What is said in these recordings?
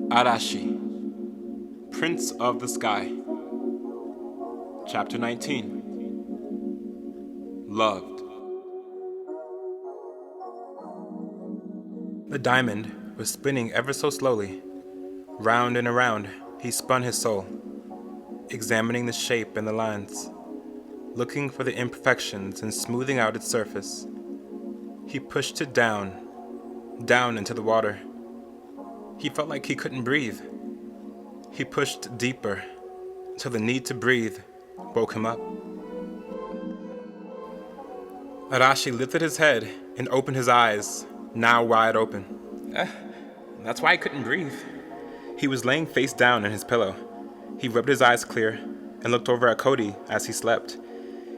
Arashi, Prince of the Sky. Chapter 19. Loved. The diamond was spinning ever so slowly. Round and around, he spun his soul, examining the shape and the lines, looking for the imperfections and smoothing out its surface. He pushed it down into the water. He felt like he couldn't breathe. He pushed deeper till the need to breathe woke him up. Arashi lifted his head and opened his eyes, now wide open. That's why I couldn't breathe. He was laying face down in his pillow. He rubbed his eyes clear and looked over at Cody as he slept.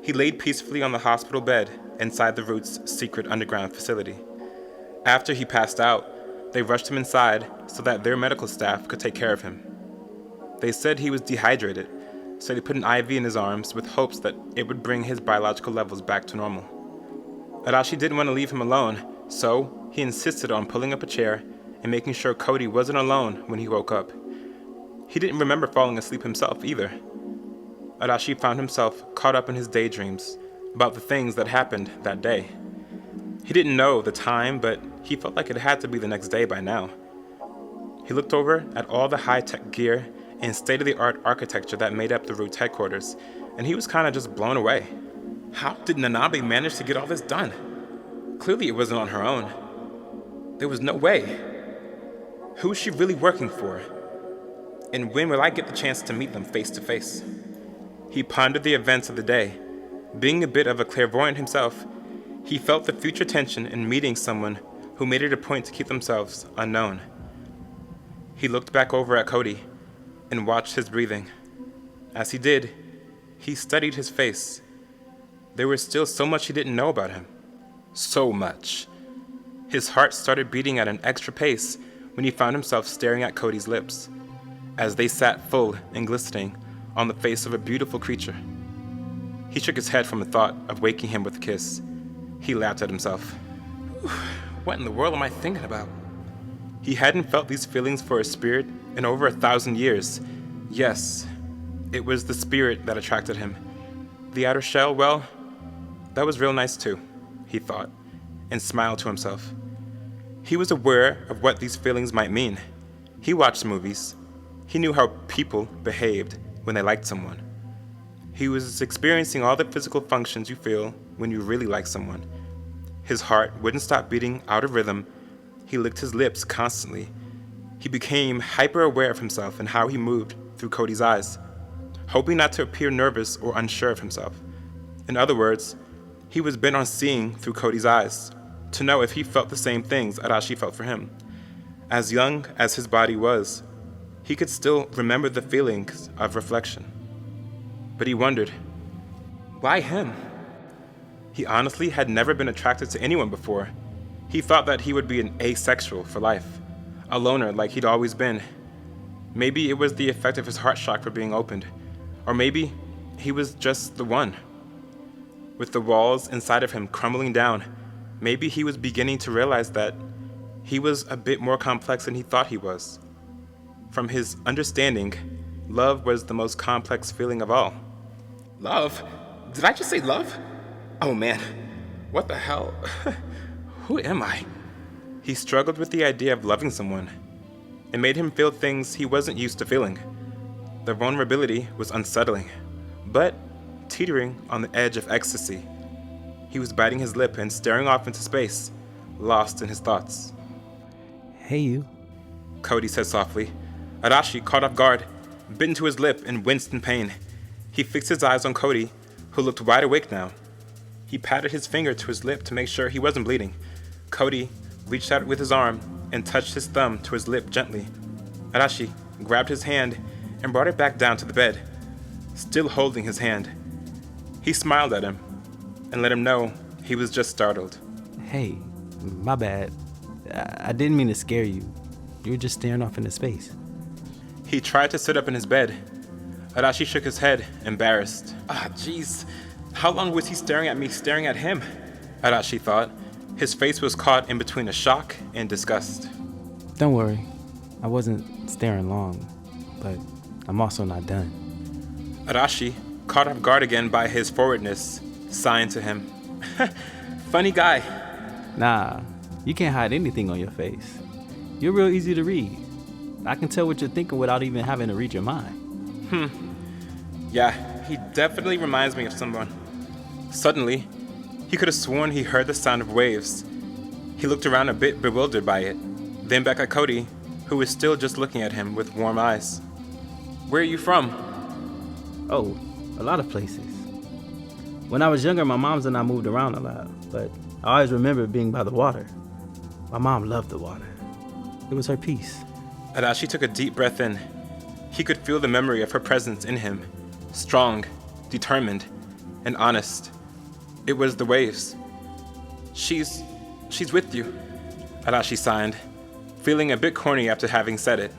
He laid peacefully on the hospital bed inside the Root's secret underground facility. After he passed out, they rushed him inside so that their medical staff could take care of him. They said he was dehydrated, so they put an IV in his arms with hopes that it would bring his biological levels back to normal. Arashi didn't want to leave him alone, so he insisted on pulling up a chair and making sure Cody wasn't alone when he woke up. He didn't remember falling asleep himself either. Arashi found himself caught up in his daydreams about the things that happened that day. He didn't know the time, but he felt like it had to be the next day by now. He looked over at all the high-tech gear and state-of-the-art architecture that made up the Root's headquarters, and he was kind of just blown away. How did Nanabe manage to get all this done? Clearly it wasn't on her own. There was no way. Who is she really working for? And when will I get the chance to meet them face to face? He pondered the events of the day. Being a bit of a clairvoyant himself, he felt the future tension in meeting someone who made it a point to keep themselves unknown. He looked back over at Cody and watched his breathing. As he did, he studied his face. There was still so much he didn't know about him. So much. His heart started beating at an extra pace when he found himself staring at Cody's lips, as they sat full and glistening on the face of a beautiful creature. He shook his head from the thought of waking him with a kiss. He laughed at himself. What in the world am I thinking about? He hadn't felt these feelings for a spirit in over 1,000 years. Yes, it was the spirit that attracted him. The outer shell, well, that was real nice too, he thought, and smiled to himself. He was aware of what these feelings might mean. He watched movies. He knew how people behaved when they liked someone. He was experiencing all the physical functions you feel when you really like someone. His heart wouldn't stop beating out of rhythm. He licked his lips constantly. He became hyper-aware of himself and how he moved through Cody's eyes, hoping not to appear nervous or unsure of himself. In other words, he was bent on seeing through Cody's eyes, to know if he felt the same things Arashi felt for him. As young as his body was, he could still remember the feelings of reflection. But he wondered, why him? He honestly had never been attracted to anyone before. He thought that he would be an asexual for life, a loner like he'd always been. Maybe it was the effect of his heart shock for being opened, or maybe he was just the one. With the walls inside of him crumbling down, maybe he was beginning to realize that he was a bit more complex than he thought he was. From his understanding, love was the most complex feeling of all. Love? Did I just say love? Oh man, what the hell? Who am I? He struggled with the idea of loving someone. It made him feel things he wasn't used to feeling. The vulnerability was unsettling, but teetering on the edge of ecstasy. He was biting his lip and staring off into space, lost in his thoughts. Hey you, Cody said softly. Arashi, caught off guard, bit into his lip and winced in pain. He fixed his eyes on Cody, who looked wide awake now. He patted his finger to his lip to make sure he wasn't bleeding. Cody reached out with his arm and touched his thumb to his lip gently. Arashi grabbed his hand and brought it back down to the bed, still holding his hand. He smiled at him and let him know he was just startled. hey, my bad. I didn't mean to scare you. You were just staring off into space. He tried to sit up in his bed. Arashi shook his head, embarrassed. Jeez. How long was he staring at me staring at him? Arashi thought. His face was caught in between a shock and disgust. Don't worry. I wasn't staring long, but I'm also not done. Arashi, caught off guard again by his forwardness, signed to him. Funny guy. Nah, you can't hide anything on your face. You're real easy to read. I can tell what you're thinking without even having to read your mind. Yeah, he definitely reminds me of someone. Suddenly, he could have sworn he heard the sound of waves. He looked around a bit bewildered by it, then back at Cody, who was still just looking at him with warm eyes. Where are you from? Oh, a lot of places. When I was younger, my moms and I moved around a lot, but I always remember being by the water. My mom loved the water. It was her peace. Arashi took a deep breath in. He could feel the memory of her presence in him, strong, determined, and honest. It was the waves. She's with you, Arashi signed, feeling a bit corny after having said it.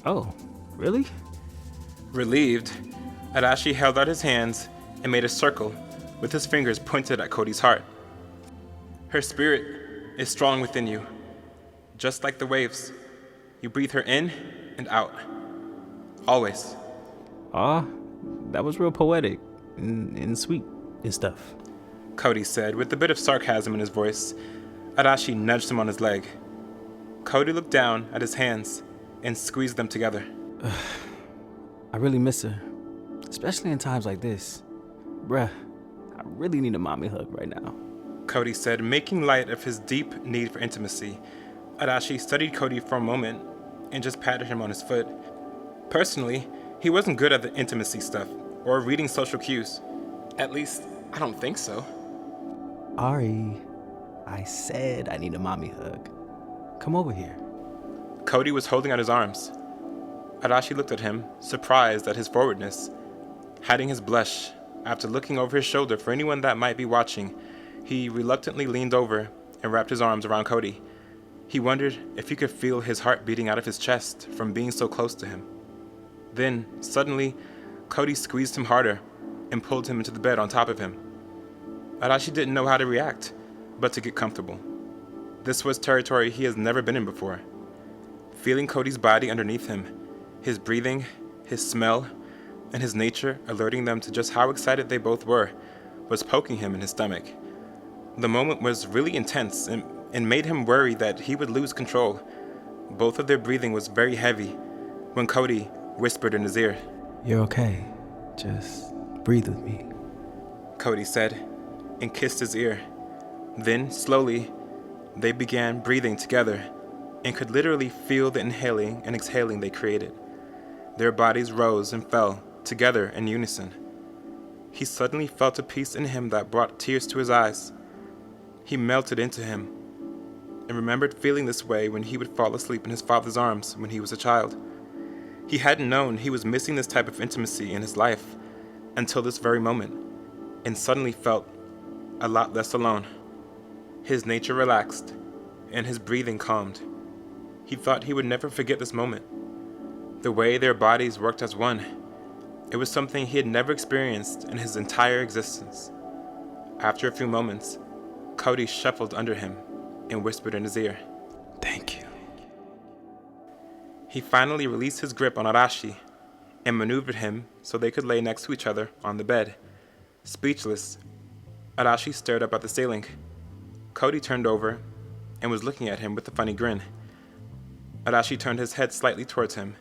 Oh, really? Relieved, Arashi held out his hands and made a circle with his fingers pointed at Cody's heart. Her spirit is strong within you, just like the waves. You breathe her in and out, always. Aw, that was real poetic and sweet and stuff. Cody said with a bit of sarcasm in his voice. Arashi nudged him on his leg. Cody looked down at his hands and squeezed them together. I really miss her, especially in times like this. Bruh, I really need a mommy hug right now. Cody said, making light of his deep need for intimacy. Arashi studied Cody for a moment and just patted him on his foot. Personally, he wasn't good at the intimacy stuff or reading social cues. At least, I don't think so. Ari, I said I need a mommy hug. Come over here. Cody was holding out his arms. Arashi looked at him, surprised at his forwardness. Hiding his blush, after looking over his shoulder for anyone that might be watching, he reluctantly leaned over and wrapped his arms around Cody. He wondered if he could feel his heart beating out of his chest from being so close to him. Then, suddenly, Cody squeezed him harder and pulled him into the bed on top of him. Arashi didn't know how to react, but to get comfortable. This was territory he has never been in before. Feeling Cody's body underneath him, his breathing, his smell, and his nature alerting them to just how excited they both were, was poking him in his stomach. The moment was really intense and made him worry that he would lose control. Both of their breathing was very heavy when Cody whispered in his ear. You're okay. Just breathe with me. Cody said, and kissed his ear. Then, slowly, they began breathing together and could literally feel the inhaling and exhaling they created. Their bodies rose and fell together in unison. He suddenly felt a peace in him that brought tears to his eyes. He melted into him and remembered feeling this way when he would fall asleep in his father's arms when he was a child. He hadn't known he was missing this type of intimacy in his life until this very moment, and suddenly felt a lot less alone. His nature relaxed, and his breathing calmed. He thought he would never forget this moment. The way their bodies worked as one, it was something he had never experienced in his entire existence. After a few moments, Cody shuffled under him and whispered in his ear, Thank you. He finally released his grip on Arashi and maneuvered him so they could lay next to each other on the bed. Speechless, Arashi stared up at the ceiling. Cody turned over and was looking at him with a funny grin. Arashi turned his head slightly towards him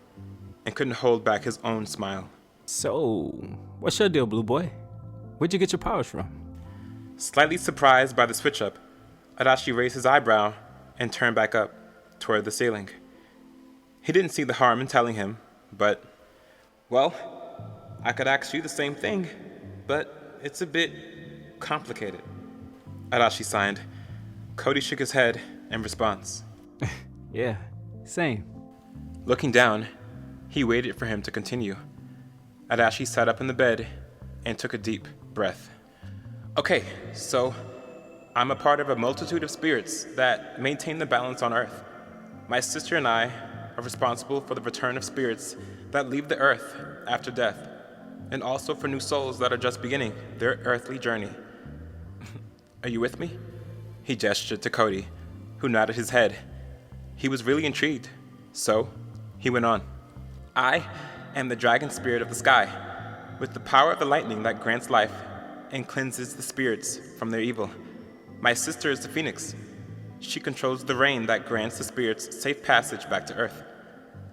and couldn't hold back his own smile. So, what's your deal, blue boy? Where'd you get your powers from? Slightly surprised by the switch-up, Arashi raised his eyebrow and turned back up toward the ceiling. He didn't see the harm in telling him, but, well, I could ask you the same thing, but it's a bit complicated. Arashi signed. Cody shook his head in response. Yeah, same. Looking down, he waited for him to continue. Arashi sat up in the bed and took a deep breath. Okay, so I'm a part of a multitude of spirits that maintain the balance on Earth. My sister and I are responsible for the return of spirits that leave the Earth after death, and also for new souls that are just beginning their earthly journey. Are you with me? He gestured to Cody, who nodded his head. He was really intrigued, So, he went on. I am the dragon spirit of the sky, with the power of the lightning that grants life and cleanses the spirits from their evil. My sister is the phoenix. She controls the rain that grants the spirits safe passage back to earth.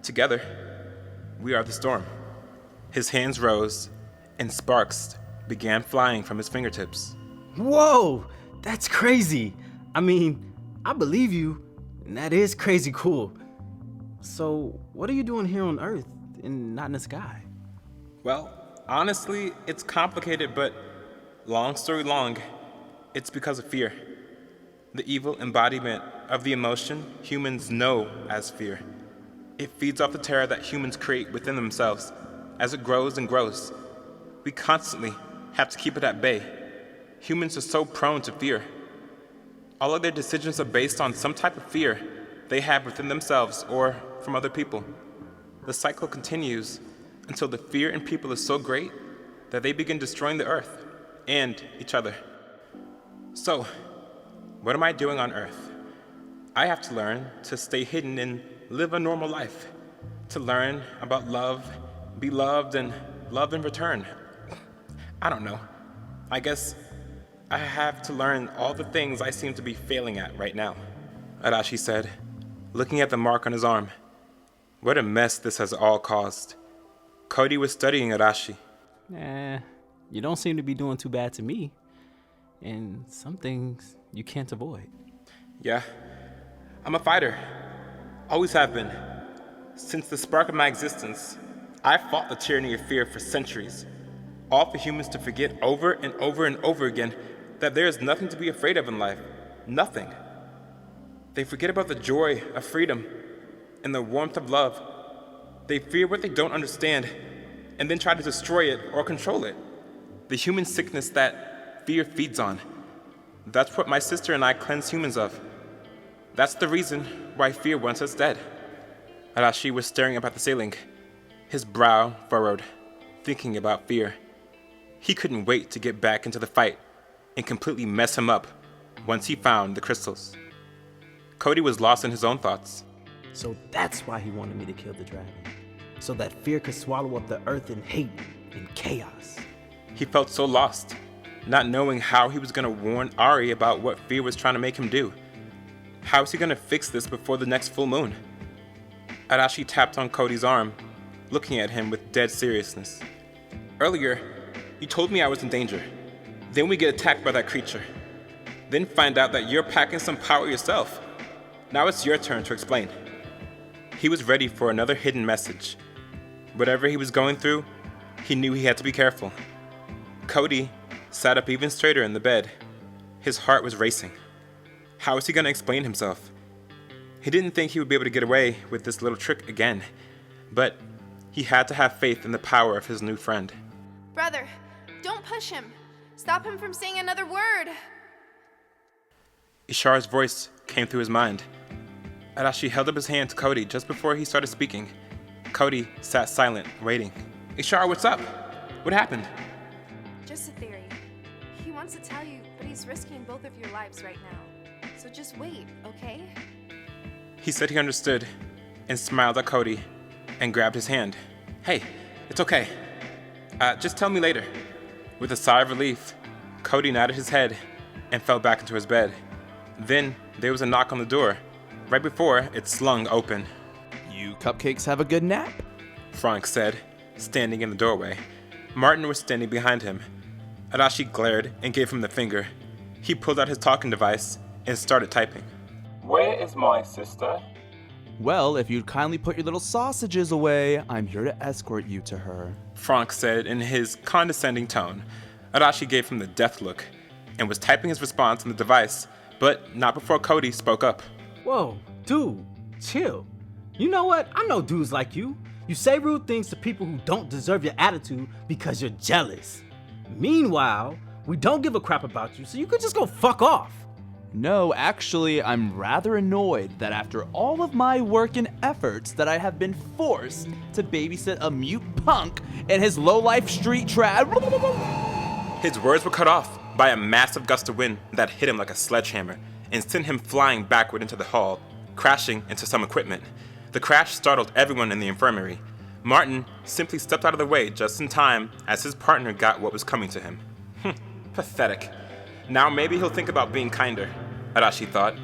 Together, we are the storm. His hands rose, and sparks began flying from his fingertips. Whoa, that's crazy. I mean, I believe you, and that is crazy cool. So, what are you doing here on Earth and not in the sky? Well, honestly, it's complicated, but long story long, it's because of fear. The evil embodiment of the emotion humans know as fear. It feeds off the terror that humans create within themselves. As it grows and grows, we constantly have to keep it at bay. Humans are so prone to fear. All of their decisions are based on some type of fear they have within themselves or from other people. The cycle continues until the fear in people is so great that they begin destroying the earth and each other. So, what am I doing on Earth? I have to learn to stay hidden and live a normal life, to learn about love, be loved, and love in return. I don't know. I guess I have to learn all the things I seem to be failing at right now, Arashi said, looking at the mark on his arm. What a mess this has all caused. Cody was studying Arashi. You don't seem to be doing too bad to me. And some things you can't avoid. Yeah, I'm a fighter. Always have been. Since the spark of my existence, I've fought the tyranny of fear for centuries. All for humans to forget over and over and over again that there is nothing to be afraid of in life. Nothing. They forget about the joy of freedom and the warmth of love. They fear what they don't understand and then try to destroy it or control it. The human sickness that fear feeds on. That's what my sister and I cleanse humans of. That's the reason why fear wants us dead. Arashi was staring up at the ceiling, his brow furrowed, thinking about fear. He couldn't wait to get back into the fight and completely mess him up once he found the crystals. Cody was lost in his own thoughts. So that's why he wanted me to kill the dragon. So that fear could swallow up the earth in hate and chaos. He felt so lost, not knowing how he was going to warn Ari about what fear was trying to make him do. How is he going to fix this before the next full moon? Arashi tapped on Cody's arm, looking at him with dead seriousness. Earlier, you told me I was in danger. Then we get attacked by that creature. Then find out that you're packing some power yourself. Now it's your turn to explain. He was ready for another hidden message. Whatever he was going through, he knew he had to be careful. Cody sat up even straighter in the bed. His heart was racing. How was he going to explain himself? He didn't think he would be able to get away with this little trick again, but he had to have faith in the power of his new friend. Brother, don't push him. Stop him from saying another word. Ishar's voice came through his mind. Arashi held up his hand to Cody just before he started speaking. Cody sat silent, waiting. Ishar, what's up? What happened? Just a theory. He wants to tell you, but he's risking both of your lives right now. So just wait, okay? He said he understood and smiled at Cody and grabbed his hand. Hey, it's okay. Just tell me later. With a sigh of relief, Cody nodded his head and fell back into his bed. Then there was a knock on the door, right before it slung open. You cupcakes have a good nap? Frank said, standing in the doorway. Martin was standing behind him. Arashi glared and gave him the finger. He pulled out his talking device and started typing. Where is my sister? Well, if you'd kindly put your little sausages away, I'm here to escort you to her. Frank said in his condescending tone. Arashi gave him the death look and was typing his response on the device, but not before Cody spoke up. Whoa, dude, chill. You know what? I know dudes like you. You say rude things to people who don't deserve your attitude because you're jealous. Meanwhile, we don't give a crap about you, so you could just go fuck off. No, actually, I'm rather annoyed that after all of my work and efforts that I have been forced to babysit a mute punk and his low-life street trad. His words were cut off by a massive gust of wind that hit him like a sledgehammer and sent him flying backward into the hall, crashing into some equipment. The crash startled everyone in the infirmary. Martin simply stepped out of the way just in time as his partner got what was coming to him. Pathetic. Now maybe he'll think about being kinder, Arashi thought,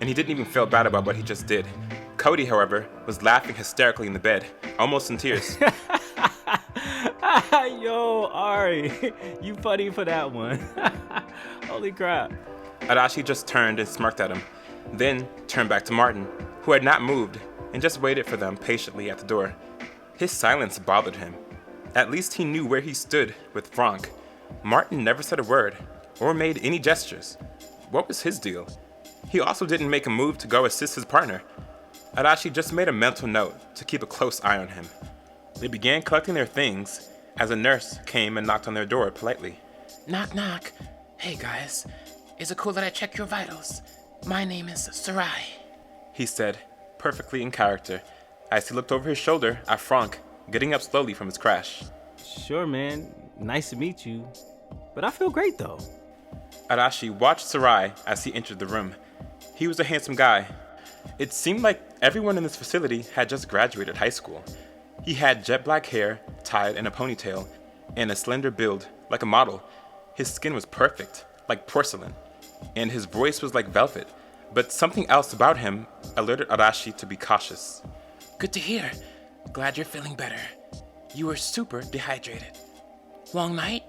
and he didn't even feel bad about what he just did. Cody, however, was laughing hysterically in the bed, almost in tears. Yo, Ari, you funny for that one. Holy crap. Arashi just turned and smirked at him, then turned back to Martin, who had not moved, and just waited for them patiently at the door. His silence bothered him. At least he knew where he stood with Franck. Martin never said a word, or made any gestures. What was his deal? He also didn't make a move to go assist his partner. Arashi just made a mental note to keep a close eye on him. They began collecting their things as a nurse came and knocked on their door politely. Knock, knock. Hey, guys. Is it cool that I check your vitals? My name is Sarai. He said, perfectly in character, as he looked over his shoulder at Franck, getting up slowly from his crash. Sure, man. Nice to meet you. But I feel great, though. Arashi watched Sarai as he entered the room. He was a handsome guy. It seemed like everyone in this facility had just graduated high school. He had jet black hair tied in a ponytail and a slender build like a model. His skin was perfect, like porcelain, and his voice was like velvet. But something else about him alerted Arashi to be cautious. Good to hear. Glad you're feeling better. You were super dehydrated. Long night?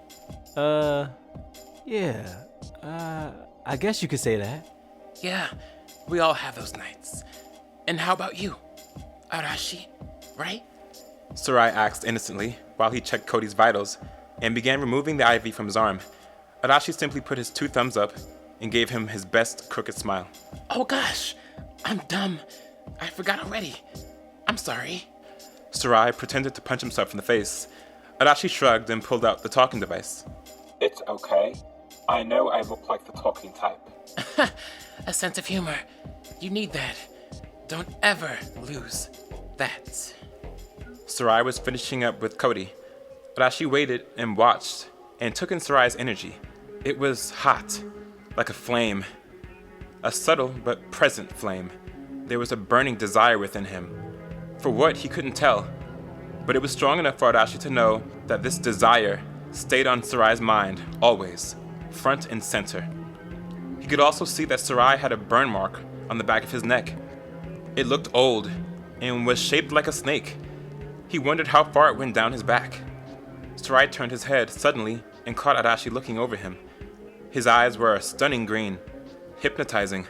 Yeah. I guess you could say that. Yeah, we all have those nights. And how about you? Arashi, right? Sarai asked innocently while he checked Cody's vitals and began removing the IV from his arm. Arashi simply put his 2 thumbs up and gave him his best crooked smile. Oh gosh, I'm dumb. I forgot already. I'm sorry. Sarai pretended to punch himself in the face. Arashi shrugged and pulled out the talking device. It's okay. I know I look like the talking type. A sense of humor. You need that. Don't ever lose that. Sarai was finishing up with Cody. Arashi waited and watched and took in Sarai's energy. It was hot, like a flame. A subtle but present flame. There was a burning desire within him. For what, he couldn't tell. But it was strong enough for Arashi to know that this desire stayed on Sarai's mind, always, front and center. He could also see that Sarai had a burn mark on the back of his neck. It looked old and was shaped like a snake. He wondered how far it went down his back. Sarai turned his head suddenly and caught Arashi looking over him. His eyes were a stunning green, hypnotizing.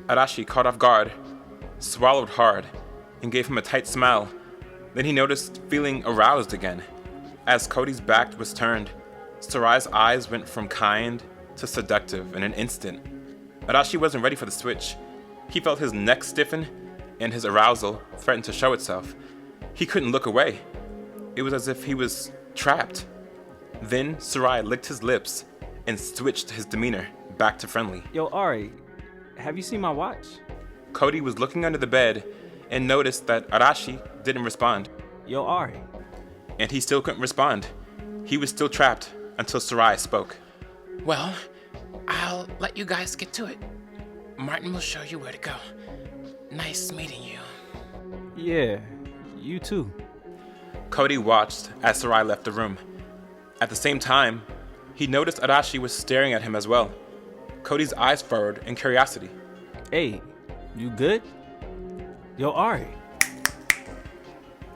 Arashi, caught off guard, swallowed hard and gave him a tight smile. Then he noticed feeling aroused again. As Cody's back was turned, Sarai's eyes went from kind to seductive in an instant. Arashi wasn't ready for the switch. He felt his neck stiffen and his arousal threatened to show itself. He couldn't look away. It was as if he was trapped. Then Sarai licked his lips and switched his demeanor back to friendly. Yo, Ari, have you seen my watch? Cody was looking under the bed and noticed that Arashi didn't respond. Yo, Ari. And he still couldn't respond. He was still trapped until Sarai spoke. Well, I'll let you guys get to it. Martin will show you where to go. Nice meeting you. Yeah, you too. Cody watched as Sarai left the room. At the same time, he noticed Arashi was staring at him as well. Cody's eyes furrowed in curiosity. Hey, you good? Yo, Ari.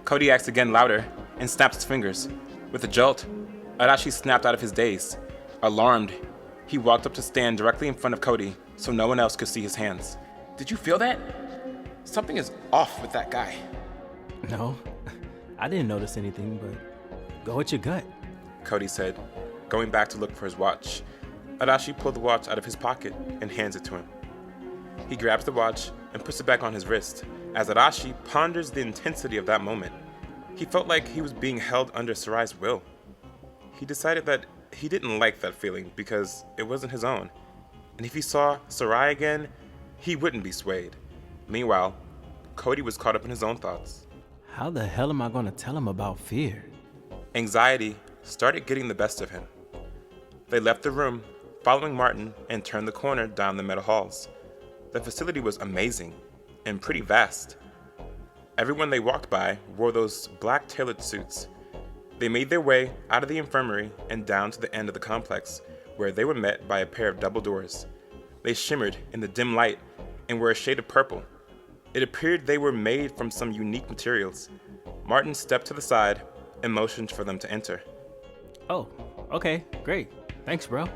Cody asked again louder and snapped his fingers. With a jolt, Arashi snapped out of his daze. Alarmed, he walked up to stand directly in front of Cody so no one else could see his hands. Did you feel that? Something is off with that guy. No, I didn't notice anything, but go with your gut. Cody said, going back to look for his watch. Arashi pulled the watch out of his pocket and hands it to him. He grabs the watch and puts it back on his wrist as Arashi ponders the intensity of that moment. He felt like he was being held under Sarai's will. He decided that he didn't like that feeling because it wasn't his own. And if he saw Sarai again, he wouldn't be swayed. Meanwhile, Cody was caught up in his own thoughts. How the hell am I going to tell him about fear? Anxiety started getting the best of him. They left the room, following Martin, and turned the corner down the metal halls. The facility was amazing and pretty vast. Everyone they walked by wore those black tailored suits. They made their way out of the infirmary and down to the end of the complex, where they were met by a pair of double doors. They shimmered in the dim light and were a shade of purple. It appeared they were made from some unique materials. Martin stepped to the side and motioned for them to enter. Oh, okay, great. Thanks, bro.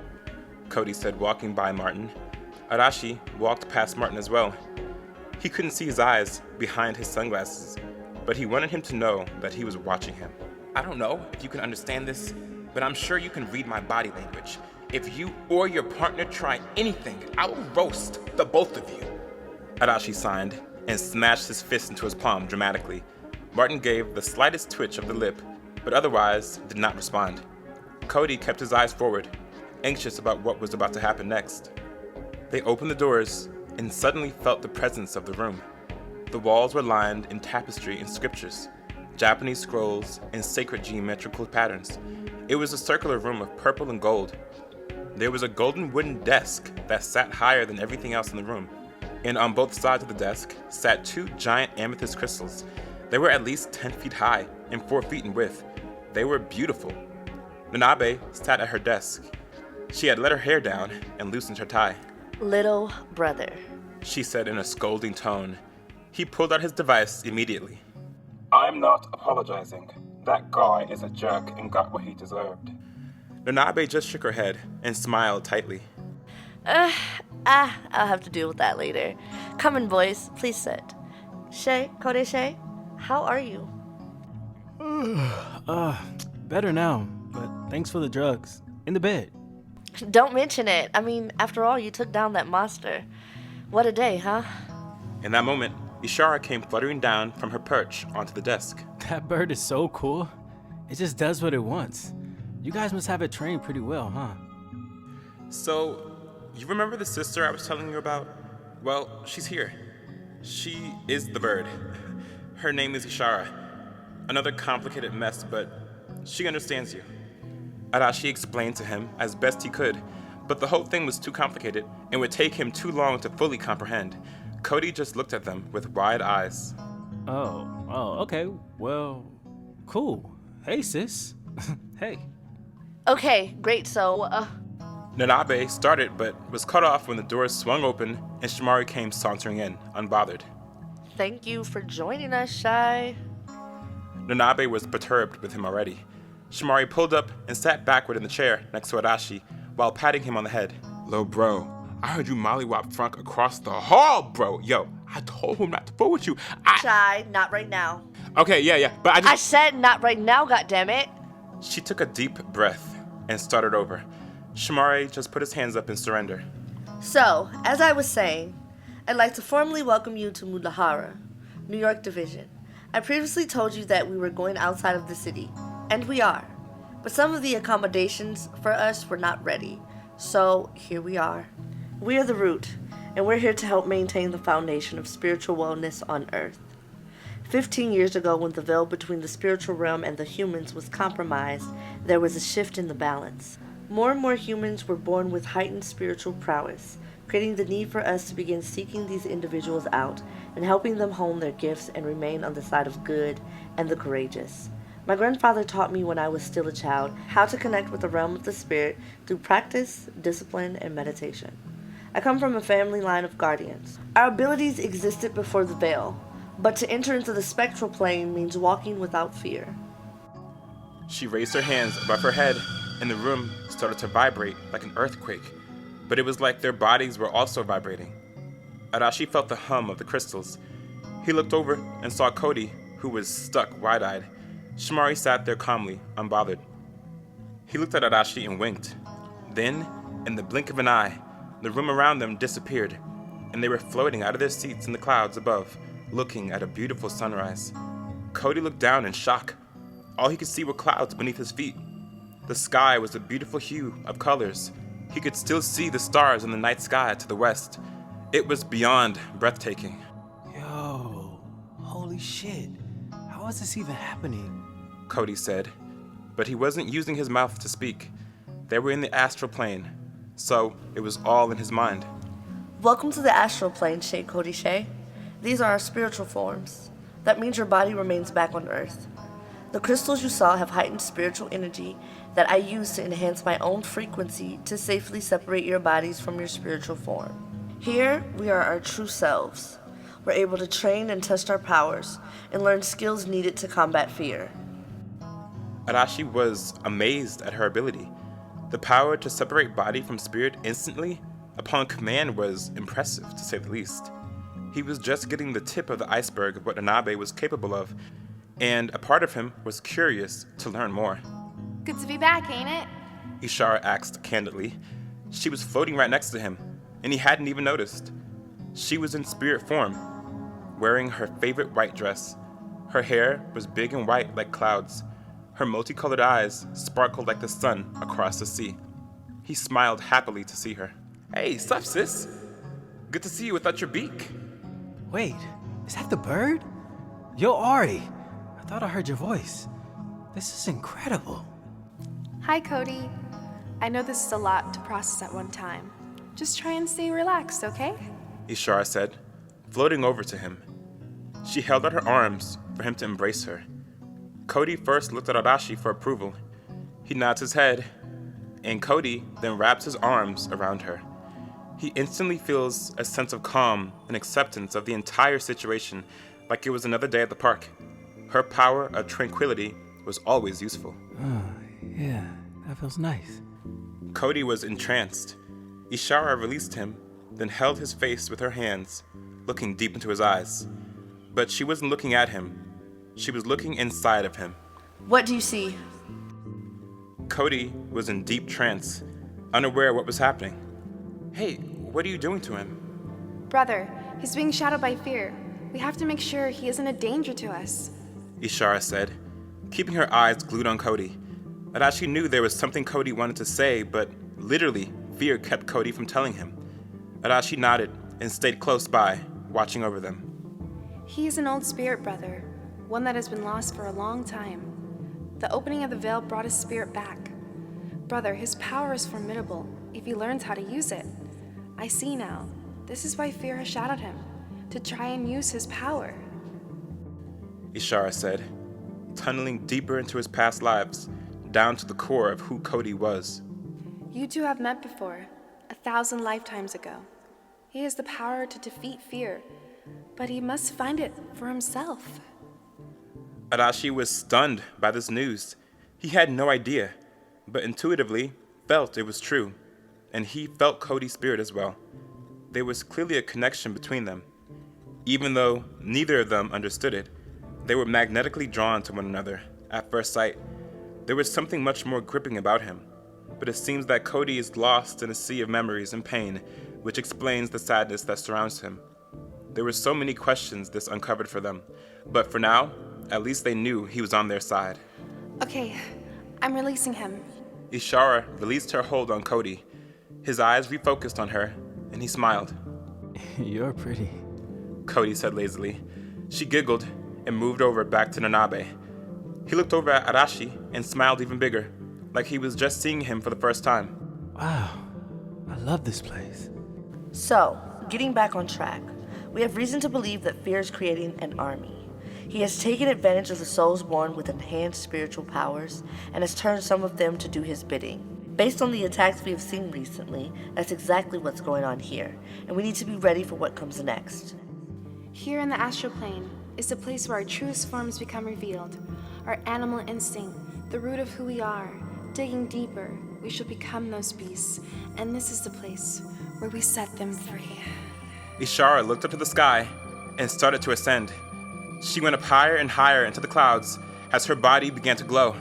Cody said, walking by Martin. Arashi walked past Martin as well. He couldn't see his eyes behind his sunglasses, but he wanted him to know that he was watching him. I don't know if you can understand this, but I'm sure you can read my body language. If you or your partner try anything, I will roast the both of you. Arashi signed and smashed his fist into his palm dramatically. Martin gave the slightest twitch of the lip, but otherwise did not respond. Cody kept his eyes forward, anxious about what was about to happen next. They opened the doors and suddenly felt the presence of the room. The walls were lined in tapestry and scriptures, Japanese scrolls, and sacred geometrical patterns. It was a circular room of purple and gold. There was a golden wooden desk that sat higher than everything else in the room, and on both sides of the desk sat two giant amethyst crystals. They were at least 10 feet high and 4 feet in width. They were beautiful. Nanabe sat at her desk. She had let her hair down and loosened her tie. Little brother, She said in a scolding tone. He pulled out his device immediately. I'm not apologizing. That guy is a jerk and got what he deserved. Nanabe just shook her head and smiled tightly. I'll have to deal with that later. Come in, boys. Please sit. Shay, Kodeshe, how are you? Better now, but thanks for the drugs. In the bed. Don't mention it. I mean, after all, you took down that monster. What a day, huh? In that moment, Ishara came fluttering down from her perch onto the desk. That bird is so cool. It just does what it wants. You guys must have it trained pretty well, huh? So, you remember the sister I was telling you about? Well, she's here. She is the bird. Her name is Ishara. Another complicated mess, but she understands you. Arashi explained to him as best he could, but the whole thing was too complicated and would take him too long to fully comprehend. Cody just looked at them with wide eyes. Oh, okay. Well, cool. Hey, sis. Hey. Okay, great. So, Nanabe started but was cut off when the doors swung open and Shimari came sauntering in, unbothered. thank you for joining us, Shy. Nanabe was perturbed with him already. Shimari pulled up and sat backward in the chair next to Arashi while patting him on the head. Lo, bro, I heard you mollywop Frank across the hall, bro. Yo, I told him not to fool with you. Shy, not right now. Okay, yeah, but I said not right now, goddammit. She took a deep breath and started over. Shimari just put his hands up in surrender. So, as I was saying, I'd like to formally welcome you to Mudahara, New York Division. I previously told you that we were going outside of the city, and we are. But some of the accommodations for us were not ready, so here we are. We are the Root, and we're here to help maintain the foundation of spiritual wellness on Earth. 15 years ago, when the veil between the spiritual realm and the humans was compromised, there was a shift in the balance. More and more humans were born with heightened spiritual prowess, creating the need for us to begin seeking these individuals out and helping them hone their gifts and remain on the side of good and the courageous. My grandfather taught me when I was still a child how to connect with the realm of the spirit through practice, discipline, and meditation. I come from a family line of guardians. Our abilities existed before the veil, but to enter into the spectral plane means walking without fear. She raised her hands above her head, and the room started to vibrate like an earthquake, but it was like their bodies were also vibrating. Arashi felt the hum of the crystals. He looked over and saw Cody, who was stuck wide-eyed. Shimari sat there calmly, unbothered. He looked at Arashi and winked. Then, in the blink of an eye, the room around them disappeared, and they were floating out of their seats in the clouds above, looking at a beautiful sunrise. Cody looked down in shock. All he could see were clouds beneath his feet. The sky was a beautiful hue of colors. He could still see the stars in the night sky to the west. It was beyond breathtaking. Yo, holy shit. How is this even happening? Cody said, but he wasn't using his mouth to speak. They were in the astral plane, so it was all in his mind. Welcome to the astral plane, Shay Cody Shay. These are our spiritual forms. That means your body remains back on Earth. The crystals you saw have heightened spiritual energy that I use to enhance my own frequency to safely separate your bodies from your spiritual form. Here, we are our true selves. We're able to train and test our powers and learn skills needed to combat fear. Arashi was amazed at her ability. The power to separate body from spirit instantly, upon command, was impressive, to say the least. He was just getting the tip of the iceberg of what Anabe was capable of, and a part of him was curious to learn more. Good to be back, ain't it? Ishara asked candidly. She was floating right next to him, and he hadn't even noticed. She was in spirit form, wearing her favorite white dress. Her hair was big and white like clouds. Her multicolored eyes sparkled like the sun across the sea. He smiled happily to see her. Hey, sup, sis? Good to see you without your beak. Wait, is that the bird? Yo, Ari, I thought I heard your voice. This is incredible. Hi, Cody. I know this is a lot to process at one time. Just try and stay relaxed, okay? Ishara said, floating over to him. She held out her arms for him to embrace her. Cody first looked at Arashi for approval. He nods his head, and Cody then wraps his arms around her. He instantly feels a sense of calm and acceptance of the entire situation, like it was another day at the park. Her power of tranquility was always useful. Yeah, that feels nice. Cody was entranced. Ishara released him, then held his face with her hands, looking deep into his eyes. But she wasn't looking at him. She was looking inside of him. What do you see? Cody was in deep trance, unaware of what was happening. Hey, what are you doing to him? Brother, he's being shadowed by fear. We have to make sure he isn't a danger to us. Ishara said, keeping her eyes glued on Cody. Arashi knew there was something Cody wanted to say, but literally, fear kept Cody from telling him. Arashi nodded and stayed close by, watching over them. He is an old spirit, brother, one that has been lost for a long time. The opening of the veil brought his spirit back. Brother, his power is formidable if he learns how to use it. I see now. This is why fear has shadowed him, to try and use his power. Ishara said, tunneling deeper into his past lives, down to the core of who Cody was. You two have met before, 1,000 lifetimes ago. He has the power to defeat fear, but he must find it for himself. Arashi was stunned by this news. He had no idea, but intuitively felt it was true, and he felt Cody's spirit as well. There was clearly a connection between them. Even though neither of them understood it, they were magnetically drawn to one another at first sight. There was something much more gripping about him, but it seems that Cody is lost in a sea of memories and pain, which explains the sadness that surrounds him. There were so many questions this uncovered for them, but for now, at least they knew he was on their side. Okay, I'm releasing him. Ishara released her hold on Cody. His eyes refocused on her, and he smiled. You're pretty. Cody said lazily. She giggled and moved over back to Nanabe. He looked over at Arashi and smiled even bigger, like he was just seeing him for the first time. Wow, I love this place. So, getting back on track, we have reason to believe that fear is creating an army. He has taken advantage of the souls born with enhanced spiritual powers and has turned some of them to do his bidding. Based on the attacks we have seen recently, that's exactly what's going on here, and we need to be ready for what comes next. Here in the astral plane is the place where our truest forms become revealed. Our animal instinct, the root of who we are. Digging deeper, we shall become those beasts, and this is the place where we set them free. Ishara looked up to the sky and started to ascend. She went up higher and higher into the clouds as her body began to glow.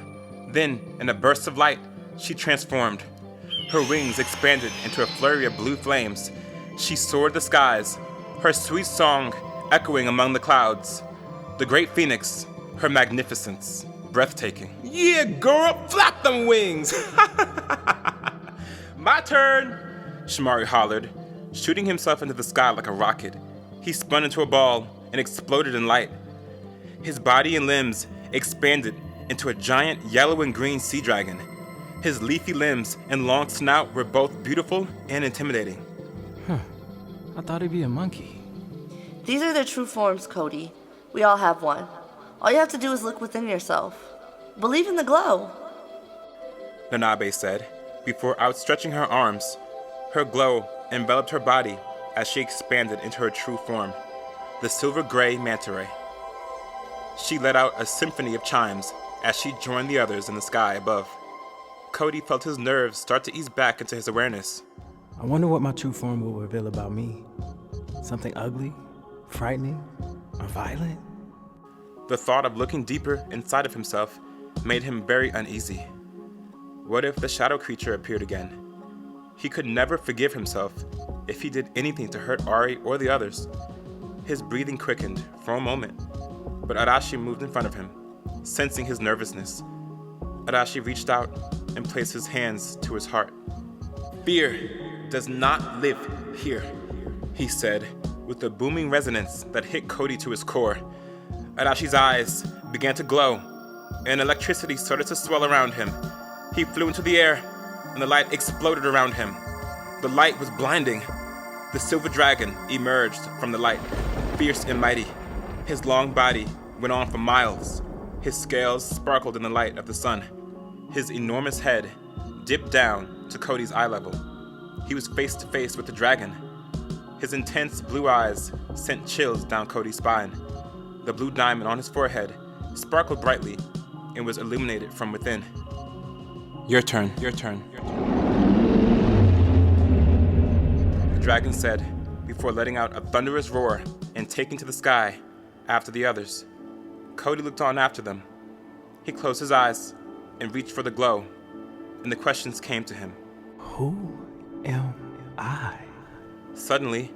Then, in a burst of light, she transformed. Her wings expanded into a flurry of blue flames. She soared the skies, her sweet song echoing among the clouds. The great phoenix, her magnificence, breathtaking. Yeah, girl, flap them wings! My turn! Shamari hollered, shooting himself into the sky like a rocket. He spun into a ball and exploded in light. His body and limbs expanded into a giant yellow and green sea dragon. His leafy limbs and long snout were both beautiful and intimidating. I thought he'd be a monkey. These are their true forms, Cody. We all have one. All you have to do is look within yourself. Believe in the glow. Nanabe said, before outstretching her arms. Her glow enveloped her body as she expanded into her true form, the silver-gray manta ray. She let out a symphony of chimes as she joined the others in the sky above. Cody felt his nerves start to ease back into his awareness. I wonder what my true form will reveal about me. Something ugly, frightening, or violent? The thought of looking deeper inside of himself made him very uneasy. What if the shadow creature appeared again? He could never forgive himself if he did anything to hurt Ari or the others. His breathing quickened for a moment, but Arashi moved in front of him, sensing his nervousness. Arashi reached out and placed his hands to his heart. "Fear does not live here," he said, with a booming resonance that hit Cody to his core. Arashi's eyes began to glow, and electricity started to swell around him. He flew into the air, and the light exploded around him. The light was blinding. The silver dragon emerged from the light, fierce and mighty. His long body went on for miles. His scales sparkled in the light of the sun. His enormous head dipped down to Cody's eye level. He was face to face with the dragon. His intense blue eyes sent chills down Cody's spine. The blue diamond on his forehead sparkled brightly and was illuminated from within. Your turn. The dragon said, before letting out a thunderous roar and taking to the sky after the others. Cody looked on after them. He closed his eyes and reached for the glow, and the questions came to him. Who am I? Suddenly,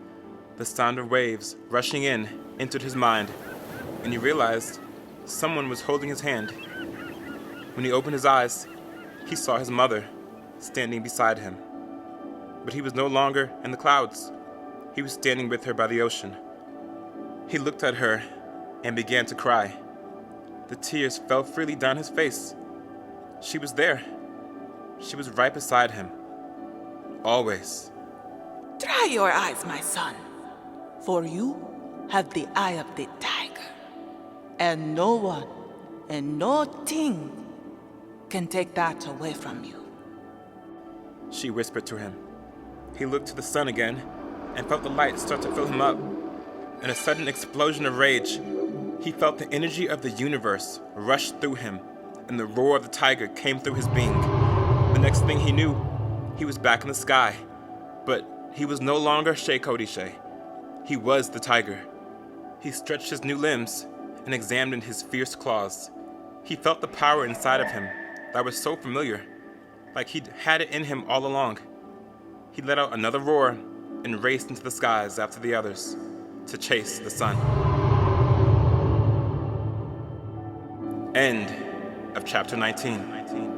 the sound of waves rushing in entered his mind, and he realized someone was holding his hand. When he opened his eyes, he saw his mother standing beside him. But he was no longer in the clouds. He was standing with her by the ocean. He looked at her and began to cry. The tears fell freely down his face. She was there. She was right beside him. Always. Dry your eyes, my son, for you have the eye of the tiger, and no one and no thing can take that away from you. She whispered to him. He looked to the sun again and felt the light start to fill him up. In a sudden explosion of rage, he felt the energy of the universe rush through him, and the roar of the tiger came through his being. The next thing he knew, he was back in the sky. But he was no longer Shay Cody Shay. He was the tiger. He stretched his new limbs and examined his fierce claws. He felt the power inside of him that was so familiar, like he'd had it in him all along. He let out another roar and raced into the skies after the others to chase the sun. End of chapter 19.